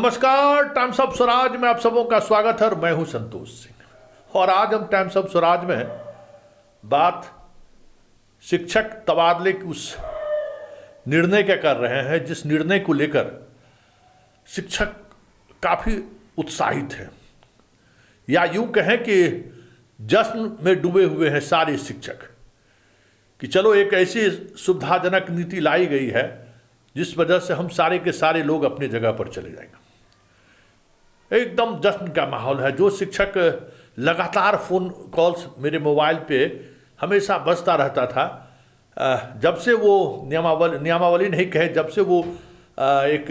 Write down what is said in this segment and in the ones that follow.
नमस्कार, times of Swaraj में आप सबों का स्वागत है और मैं हूं संतोष सिंह। और आज हम टाइम्स ऑफ स्वराज में बात शिक्षक तबादले की उस निर्णय का कर रहे हैं जिस निर्णय को लेकर शिक्षक काफ़ी उत्साहित हैं, या यूं कहें कि जश्न में डूबे हुए हैं सारे शिक्षक कि चलो एक ऐसी सुविधाजनक नीति लाई गई है जिस वजह से हम सारे के सारे लोग अपनी जगह पर चले जाएंगे। एकदम जश्न का माहौल है। जो शिक्षक लगातार फ़ोन कॉल्स मेरे मोबाइल पे हमेशा बजता रहता था, जब से वो नियमावली नहीं कहे, जब से वो एक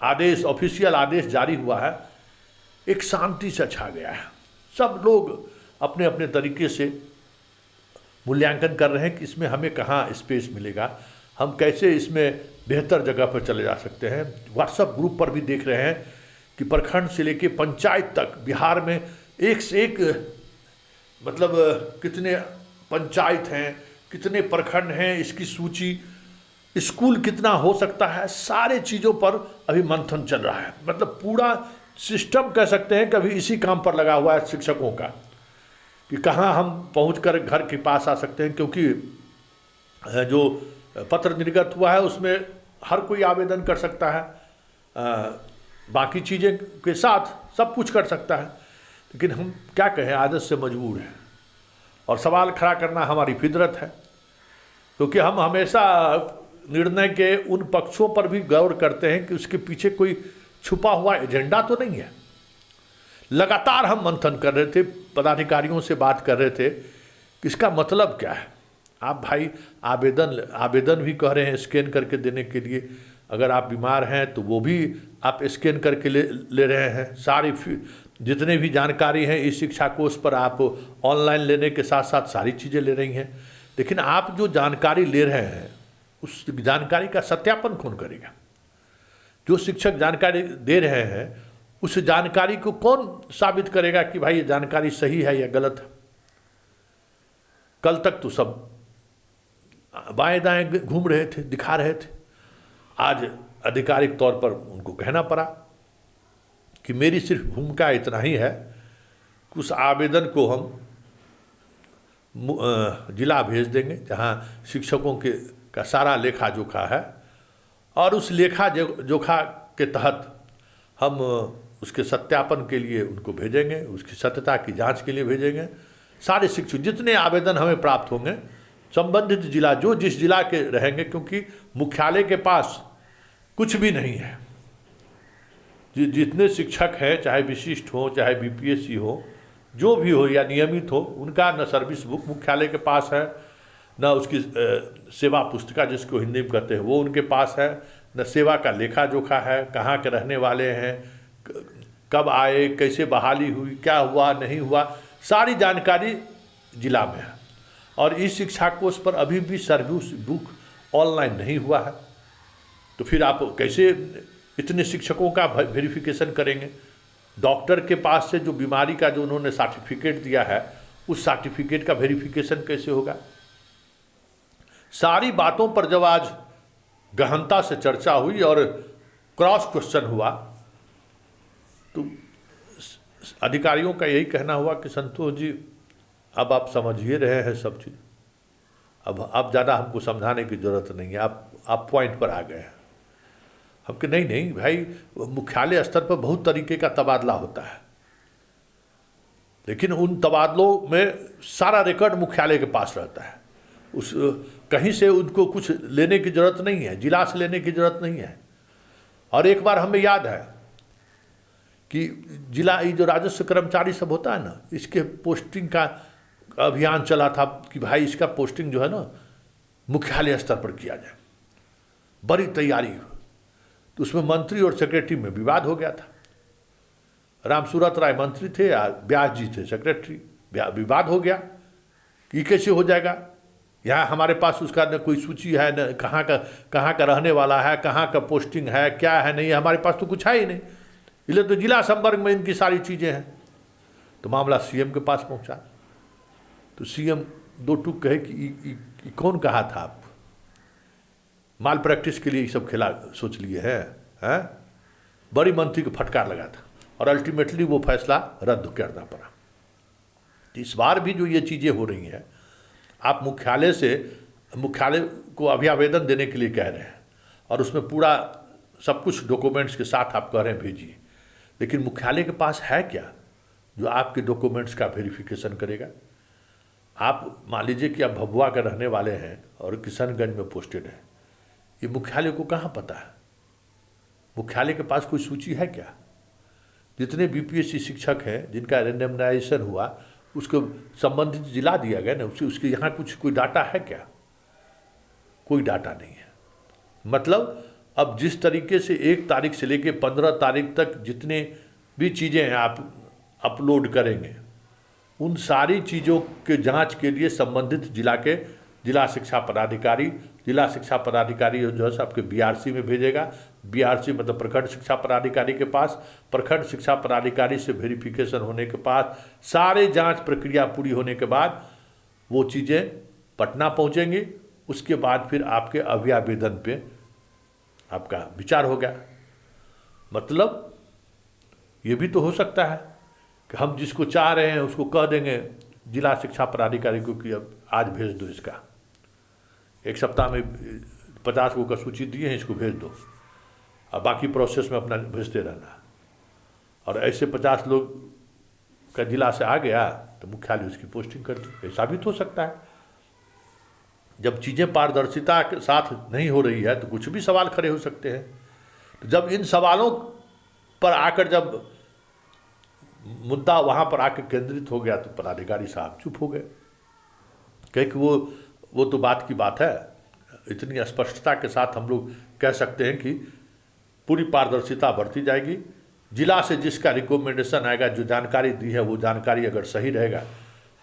आदेश, ऑफिशियल आदेश जारी हुआ है, एक शांति से छा गया है। सब लोग अपने अपने तरीके से मूल्यांकन कर रहे हैं कि इसमें हमें कहाँ स्पेस मिलेगा, हम कैसे इसमें बेहतर जगह पर चले जा सकते हैं। व्हाट्सएप ग्रुप पर भी देख रहे हैं कि प्रखंड से लेके पंचायत तक बिहार में एक से एक मतलब कितने पंचायत हैं, कितने प्रखंड हैं, इसकी सूची, स्कूल कितना हो सकता है, सारे चीज़ों पर अभी मंथन चल रहा है। मतलब पूरा सिस्टम कह सकते हैं कि अभी इसी काम पर लगा हुआ है शिक्षकों का कि कहाँ हम पहुंचकर घर के पास आ सकते हैं, क्योंकि जो पत्र निर्गत हुआ है उसमें हर कोई आवेदन कर सकता है, बाकी चीज़ें के साथ सब कुछ कर सकता है। लेकिन हम क्या कहें, आदत से मजबूर हैं और सवाल खड़ा करना हमारी फितरत है, क्योंकि हम हमेशा निर्णय के उन पक्षों पर भी गौर करते हैं कि उसके पीछे कोई छुपा हुआ एजेंडा तो नहीं है। लगातार हम मंथन कर रहे थे, पदाधिकारियों से बात कर रहे थे कि इसका मतलब क्या है। आप भाई आवेदन भी कह रहे हैं स्कैन करके देने के लिए, अगर आप बीमार हैं तो वो भी आप स्कैन करके ले रहे हैं। सारी जितने भी जानकारी हैं इस शिक्षा कोष पर आप ऑनलाइन लेने के साथ साथ सारी चीज़ें ले रही हैं। लेकिन आप जो जानकारी ले रहे हैं उस जानकारी का सत्यापन कौन करेगा? जो शिक्षक जानकारी दे रहे हैं उस जानकारी को कौन साबित करेगा कि भाई ये जानकारी सही है या गलत है? कल तक तो सब बाएं दाएं घूम रहे थे, दिखा रहे थे। आज आधिकारिक तौर पर उनको कहना पड़ा कि मेरी सिर्फ भूमिका इतना ही है कि उस आवेदन को हम जिला भेज देंगे जहां शिक्षकों का सारा लेखा जोखा है, और उस लेखा जोखा के तहत हम उसके सत्यापन के लिए उनको भेजेंगे, उसकी सत्यता की जांच के लिए भेजेंगे। सारे शिक्षक जितने आवेदन हमें प्राप्त होंगे, संबंधित जिला जो जिस जिला के रहेंगे, क्योंकि मुख्यालय के पास कुछ भी नहीं है। जितने शिक्षक हैं, चाहे विशिष्ट हो, चाहे बीपीएससी हो, जो भी हो या नियमित हो, उनका न सर्विस बुक मुख्यालय के पास है, न उसकी सेवा पुस्तिका जिसको हिंदी में कहते हैं वो उनके पास है, न सेवा का लेखा जोखा है, कहाँ के रहने वाले हैं, कब आए, कैसे बहाली हुई, क्या हुआ नहीं हुआ, सारी जानकारी जिला में है। और इस शिक्षा कोष पर अभी भी सर्विस बुक ऑनलाइन नहीं हुआ है, तो फिर आप कैसे इतने शिक्षकों का वेरिफिकेशन करेंगे? डॉक्टर के पास से जो बीमारी का जो उन्होंने सर्टिफिकेट दिया है उस सर्टिफिकेट का वेरिफिकेशन कैसे होगा? सारी बातों पर जब आज गहनता से चर्चा हुई और क्रॉस क्वेश्चन हुआ तो अधिकारियों का यही कहना हुआ कि संतोष जी अब आप समझ ही रहे हैं सब चीज़, अब ज़्यादा हमको समझाने की ज़रूरत नहीं है, आप पॉइंट पर आ गए हैं। हम कि नहीं भाई, मुख्यालय स्तर पर बहुत तरीके का तबादला होता है, लेकिन उन तबादलों में सारा रिकॉर्ड मुख्यालय के पास रहता है। उस कहीं से उनको कुछ लेने की ज़रूरत नहीं है, जिला से लेने की ज़रूरत नहीं है। और एक बार हमें याद है कि जिला ये जो राजस्व कर्मचारी सब होता है ना, इसके पोस्टिंग का अभियान चला था कि भाई इसका पोस्टिंग जो है ना मुख्यालय स्तर पर किया जाए। बड़ी तैयारी, तो उसमें मंत्री और सेक्रेटरी में विवाद हो गया था। रामसूरत राय मंत्री थे, व्यास जी थे सेक्रेटरी, विवाद हो गया कि कैसे हो जाएगा। यहाँ हमारे पास उसका न कोई सूची है, न कहाँ का रहने वाला है, कहाँ का पोस्टिंग है, क्या है नहीं है, हमारे पास तो कुछ है ही नहीं। इसलिए तो जिला संवर्ग में इनकी सारी चीज़ें हैं। तो मामला सीएम के पास पहुँचा, तो सीएम दो टूक कहे कि कौन कहा था आप माल प्रैक्टिस के लिए ये सब खेला सोच लिए हैं? बड़ी मंत्री को फटकार लगा था और अल्टीमेटली वो फैसला रद्द करना पड़ा। तो इस बार भी जो ये चीज़ें हो रही हैं, आप मुख्यालय को अभ्यावेदन देने के लिए कह रहे हैं और उसमें पूरा सब कुछ डॉक्यूमेंट्स के साथ आप कह रहे हैं भेजिए, लेकिन मुख्यालय के पास है क्या जो आपके डॉक्यूमेंट्स का वेरिफिकेशन करेगा? आप मान लीजिए कि आप भभुआ के रहने वाले हैं और किशनगंज में पोस्टेड हैं, ये मुख्यालय को कहाँ पता है? मुख्यालय के पास कोई सूची है क्या? जितने बीपीएससी शिक्षक हैं जिनका रेंडमाइजेशन हुआ उसको संबंधित जिला दिया गया ना, उसके यहाँ कोई डाटा है क्या? कोई डाटा नहीं है। मतलब अब जिस तरीके से 1 तारीख से लेकर 15 तारीख तक जितने भी चीज़ें हैं आप अपलोड करेंगे, उन सारी चीज़ों के जांच के लिए संबंधित जिला शिक्षा पदाधिकारी जो है आपके बीआरसी में भेजेगा। बीआरसी मतलब प्रखंड शिक्षा पदाधिकारी के पास, प्रखंड शिक्षा पदाधिकारी से वेरिफिकेशन होने के बाद, सारे जांच प्रक्रिया पूरी होने के बाद वो चीज़ें पटना पहुंचेंगी। उसके बाद फिर आपके अभ्यावेदन पे आपका विचार होगा। मतलब ये भी तो हो सकता है कि हम जिसको चाह रहे हैं उसको कह देंगे जिला शिक्षा पदाधिकारी को कि अब आज भेज दो, इसका 1 सप्ताह में 50 को का सूची दिए हैं, इसको भेज दो, अब बाकी प्रोसेस में अपना भेजते रहना। और ऐसे 50 लोग का जिला से आ गया तो मुख्यालय उसकी पोस्टिंग कर दी। ऐसा भी तो हो सकता है। जब चीज़ें पारदर्शिता के साथ नहीं हो रही है तो कुछ भी सवाल खड़े हो सकते हैं। तो जब इन सवालों पर आकर जब मुद्दा वहाँ पर आकर केंद्रित हो गया तो पदाधिकारी साहब चुप हो गए, क्योंकि वो तो बात की बात है। इतनी स्पष्टता के साथ हम लोग कह सकते हैं कि पूरी पारदर्शिता बरती जाएगी। जिला से जिसका रिकमेंडेशन आएगा, जो जानकारी दी है वो जानकारी अगर सही रहेगा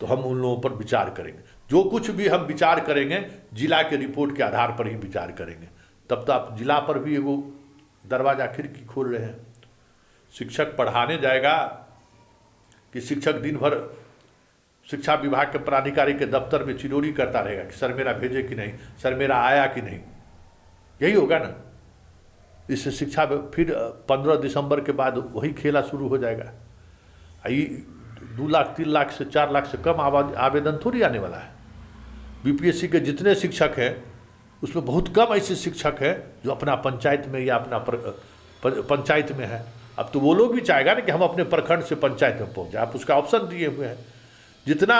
तो हम उन लोगों पर विचार करेंगे। जो कुछ भी हम विचार करेंगे जिला के रिपोर्ट के आधार पर ही विचार करेंगे। तब तो आप जिला पर भी वो दरवाजा खिड़की खोल रहे हैं। शिक्षक पढ़ाने जाएगा कि शिक्षक दिन भर शिक्षा विभाग के पदाधिकारी के दफ्तर में चिरौरी करता रहेगा कि सर मेरा भेजे कि नहीं, सर मेरा आया कि नहीं, यही होगा ना। इससे शिक्षा फिर 15 दिसंबर के बाद वही खेला शुरू हो जाएगा। 2 लाख 3 लाख से 4 लाख से कम आवेदन थोड़ी आने वाला है। बीपीएससी के जितने शिक्षक हैं उसमें बहुत कम ऐसे शिक्षक हैं जो अपना पंचायत में या अपना पंचायत में है। अब तो वो लोग भी चाहेगा ना कि हम अपने प्रखंड से पंचायत में पहुंच जाए, आप उसका ऑप्शन दिए हुए हैं। जितना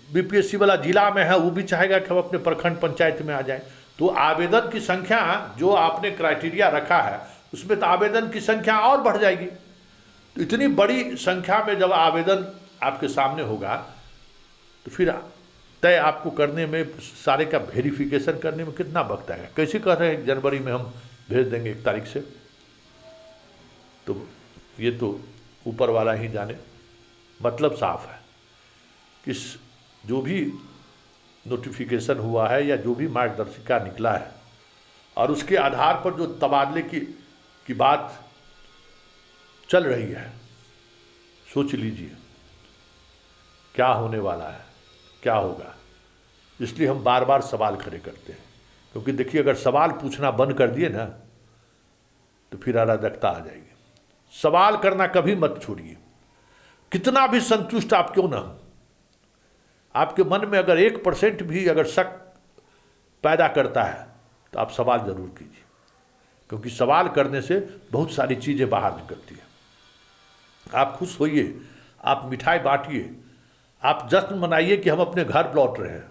बीपीएससी वाला जिला में है वो भी चाहेगा कि हम अपने प्रखंड पंचायत में आ जाए। तो आवेदन की संख्या जो आपने क्राइटेरिया रखा है उसमें तो आवेदन की संख्या और बढ़ जाएगी। तो इतनी बड़ी संख्या में जब आवेदन आपके सामने होगा तो फिर तय आपको करने में, सारे का वेरिफिकेशन करने में कितना वक्त आएगा। कैसे कह रहे हैं जनवरी में हम भेज देंगे 1 तारीख से, तो ये तो ऊपर वाला ही जाने। मतलब साफ है कि जो भी नोटिफिकेशन हुआ है या जो भी मार्गदर्शिका निकला है और उसके आधार पर जो तबादले की बात चल रही है, सोच लीजिए क्या होने वाला है, क्या होगा। इसलिए हम बार बार सवाल खड़े करते हैं, क्योंकि देखिए अगर सवाल पूछना बंद कर दिए ना तो फिर अराजकता आ जाएगी। सवाल करना कभी मत छोड़िए, कितना भी संतुष्ट आप क्यों ना हो। आपके मन में अगर 1% भी अगर शक पैदा करता है तो आप सवाल जरूर कीजिए, क्योंकि सवाल करने से बहुत सारी चीज़ें बाहर निकलती हैं। आप खुश होइए, आप मिठाई बांटिए, आप जश्न मनाइए कि हम अपने घर लौट रहे हैं,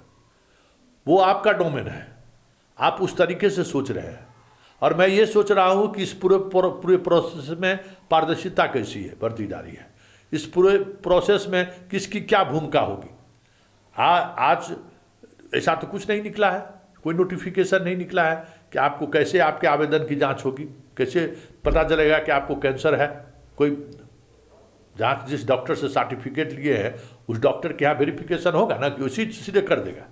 वो आपका डोमेन है। आप उस तरीके से सोच रहे हैं और मैं ये सोच रहा हूँ कि इस पूरे प्रोसेस में पारदर्शिता कैसी है बढ़ती जा रही है। इस पूरे प्रोसेस में किसकी क्या भूमिका होगी। आज ऐसा तो कुछ नहीं निकला है, कोई नोटिफिकेशन नहीं निकला है कि आपको कैसे आपके आवेदन की जांच होगी, कैसे पता चलेगा कि आपको कैंसर है। कोई जांच जिस डॉक्टर से सर्टिफिकेट लिए हैं उस डॉक्टर के यहाँ वेरिफिकेशन होगा ना कि उसी सीधे कर देगा।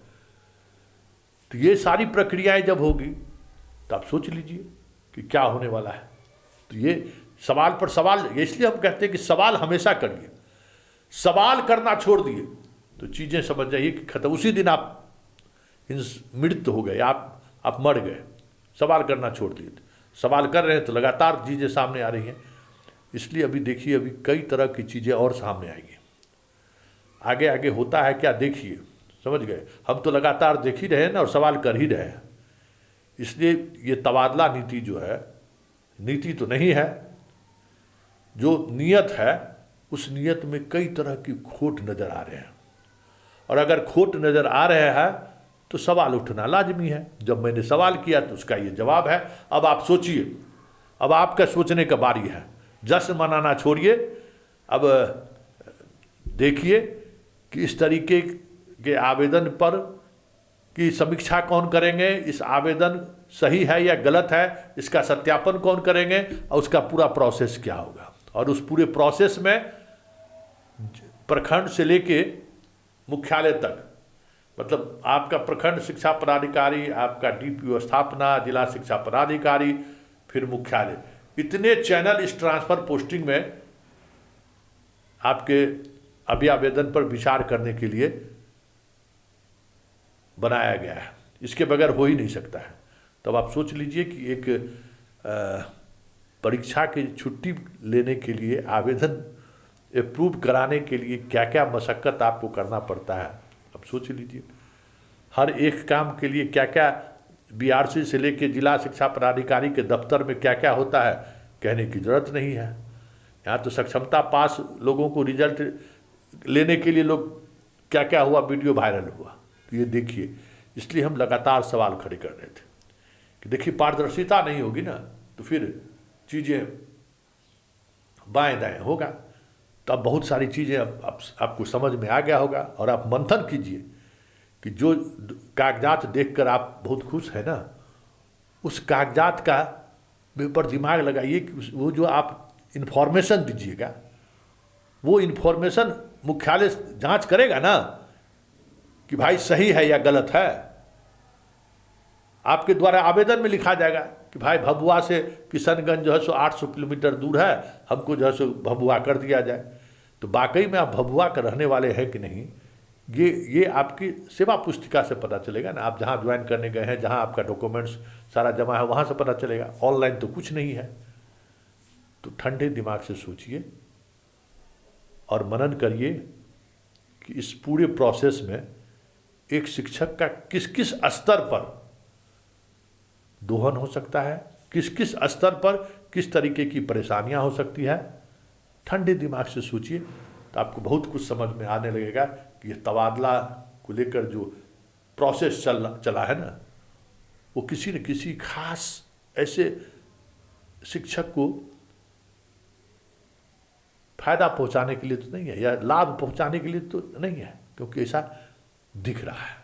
तो ये सारी प्रक्रियाएं जब होगी तो आप सोच लीजिए कि क्या होने वाला है। तो ये सवाल पर सवाल, इसलिए हम कहते हैं कि सवाल हमेशा करिए। सवाल करना छोड़ दिए तो चीज़ें समझ जाइए कि खत्म, उसी दिन आप मृत हो गए, आप मर गए। सवाल करना छोड़ दिए, सवाल कर रहे हैं तो लगातार चीज़ें सामने आ रही हैं। इसलिए अभी देखिए, अभी कई तरह की चीज़ें और सामने आएंगी। आगे आगे होता है क्या देखिए, समझ गए। हम तो लगातार देख ही रहे हैं ना और सवाल कर ही रहे हैं। इसलिए ये तबादला नीति जो है, नीति तो नहीं है, जो नियत है उस नियत में कई तरह की खोट नज़र आ रहे हैं। और अगर खोट नज़र आ रहे हैं तो सवाल उठना लाजमी है। जब मैंने सवाल किया तो उसका ये जवाब है। अब आप सोचिए, अब आपका सोचने का बारी है। जश्न मनाना छोड़िए, अब देखिए कि इस तरीके के आवेदन पर की समीक्षा कौन करेंगे, इस आवेदन सही है या गलत है, इसका सत्यापन कौन करेंगे, और उसका पूरा प्रोसेस क्या होगा। और उस पूरे प्रोसेस में प्रखंड से लेके मुख्यालय तक, मतलब आपका प्रखंड शिक्षा पदाधिकारी, आपका डीपीओ स्थापना, जिला शिक्षा पदाधिकारी, फिर मुख्यालय, इतने चैनल इस ट्रांसफर पोस्टिंग में आपके अभी आवेदन पर विचार करने के लिए बनाया गया है। इसके बगैर हो ही नहीं सकता है। तब आप सोच लीजिए कि एक परीक्षा की छुट्टी लेने के लिए, आवेदन अप्रूव कराने के लिए क्या क्या मशक्क़त आपको करना पड़ता है। अब सोच लीजिए, हर एक काम के लिए क्या क्या, बीआरसी से लेके जिला शिक्षा पदाधिकारी के दफ्तर में क्या क्या होता है, कहने की ज़रूरत नहीं है। यहाँ तो सक्षमता पास लोगों को रिजल्ट लेने के लिए लोग क्या क्या हुआ, वीडियो वायरल हुआ। तो ये देखिए, इसलिए हम लगातार सवाल खड़े कर रहे थे कि देखिए पारदर्शिता नहीं होगी ना तो फिर चीज़ें बाएं दाएं होगा। तो अब बहुत सारी चीज़ें आपको समझ में आ गया होगा। और आप मंथन कीजिए कि जो कागजात देखकर आप बहुत खुश है ना, उस कागजात का ऊपर दिमाग लगाइए कि वो जो आप इन्फॉर्मेशन दीजिएगा, वो इन्फॉर्मेशन मुख्यालय जांच करेगा ना कि भाई सही है या गलत है। आपके द्वारा आवेदन में लिखा जाएगा कि भाई भभुआ से किशनगंज जो है सो 800 किलोमीटर दूर है, हमको जो है सो भभुआ कर दिया जाए। तो वाकई में आप भभुआ का रहने वाले हैं कि नहीं, ये आपकी सेवा पुस्तिका से पता चलेगा ना। आप जहाँ ज्वाइन करने गए हैं, जहाँ आपका डॉक्यूमेंट्स सारा जमा है, वहाँ से पता चलेगा। ऑनलाइन तो कुछ नहीं है। तो ठंडे दिमाग से सोचिए और मनन करिए कि इस पूरे प्रोसेस में एक शिक्षक का किस किस स्तर पर दोहन हो सकता है, किस किस स्तर पर किस तरीके की परेशानियां हो सकती है। ठंडे दिमाग से सोचिए तो आपको बहुत कुछ समझ में आने लगेगा कि ये तबादला को लेकर जो प्रोसेस चला है ना, वो किसी न किसी खास ऐसे शिक्षक को फायदा पहुंचाने के लिए तो नहीं है, या लाभ पहुंचाने के लिए तो नहीं है, क्योंकि ऐसा दिख रहा है।